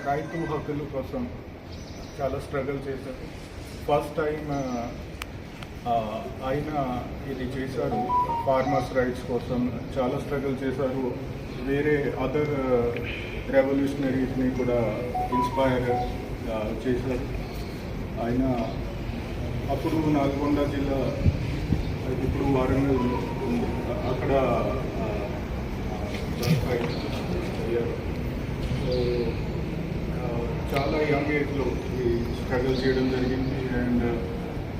రైతు హక్కుల కోసం చాలా స్ట్రగుల్ చేశారు. ఫస్ట్ టైం ఆయన ఇది చేశారు. ఫార్మర్స్ రైట్స్ కోసం చాలా స్ట్రగుల్ చేశారు. వేరే అదర్ రెవల్యూషనరీస్ని కూడా ఇన్స్పైర్ చేశారు. ఆయన అప్పుడు నల్గొండ జిల్లా, ఇప్పుడు వరంగల్ ఉంది, అక్కడ సో చాలా యంగ్ ఏజ్లో ఈ స్ట్రగుల్ చేయడం జరిగింది అండ్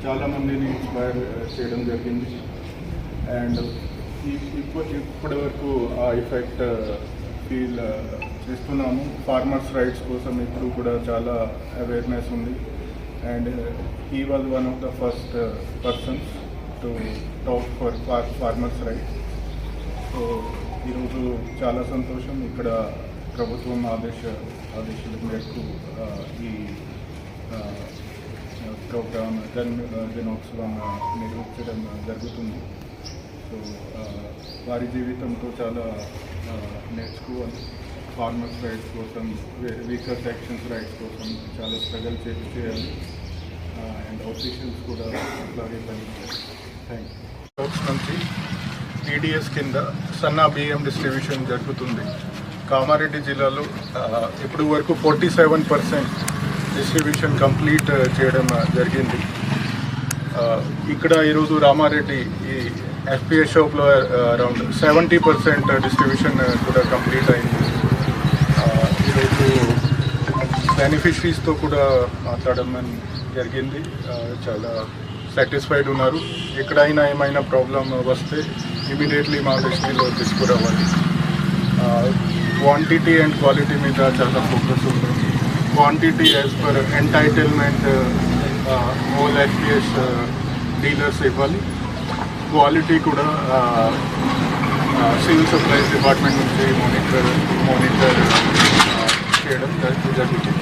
చాలామందిని ఇన్స్పైర్ చేయడం జరిగింది. అండ్ ఇప్పటి వరకు ఆ ఎఫెక్ట్ ఫీల్ చేస్తున్నాము. ఫార్మర్స్ రైట్స్ కోసం ఇప్పుడు కూడా చాలా అవేర్నెస్ ఉంది and he was one of the first persons to talk for farmers rights. So ఈరోజు చాలా సంతోషం. ఇక్కడ ప్రభుత్వం ఆదేశాల మేరకు ఈ ప్రోగ్రామ్ దినోత్సవం నిర్వహించడం జరుగుతుంది. సో వారి జీవితంతో చాలా నేర్చుకోవాలి. ఫార్మర్స్ రైట్స్ కోసం, వీకర్ సెక్షన్స్ రైట్స్ కోసం చాలా స్ట్రగల్ చేయాలి అండ్ ఆఫీషియల్స్ కూడా అట్లాగే పనిచేయాలి. Thank you. నుంచి టీడీఎస్ కింద సన్నా బియ్యం డిస్ట్రిబ్యూషన్ జరుగుతుంది. కామారెడ్డి జిల్లాలో ఇప్పుడు వరకు 47% డిస్ట్రిబ్యూషన్ కంప్లీట్ చేయడం జరిగింది. ఇక్కడ ఈరోజు రామారెడ్డి ఈ ఎఫ్పిఎస్ షాప్లో అరౌండ్ 70% డిస్ట్రిబ్యూషన్ కూడా కంప్లీట్ అయింది. ఈరోజు బెనిఫిషరీస్తో కూడా మాట్లాడడం జరిగింది. చాలా సాటిస్ఫైడ్ ఉన్నారు. ఎక్కడైనా ఏమైనా ప్రాబ్లం వస్తే ఇమీడియట్లీ మా దృష్టిలో తీసుకురావాలి. క్వాంటిటీ అండ్ క్వాలిటీ మీద చాలా ఫోకస్ ఉంటుంది. Quantity as per entitlement whole FPS dealers ఇవ్వాలి. క్వాలిటీ కూడా సివిల్ సప్లైస్ డిపార్ట్మెంట్ నుంచి మానిటర్ చేయడం జరుగుతుంది.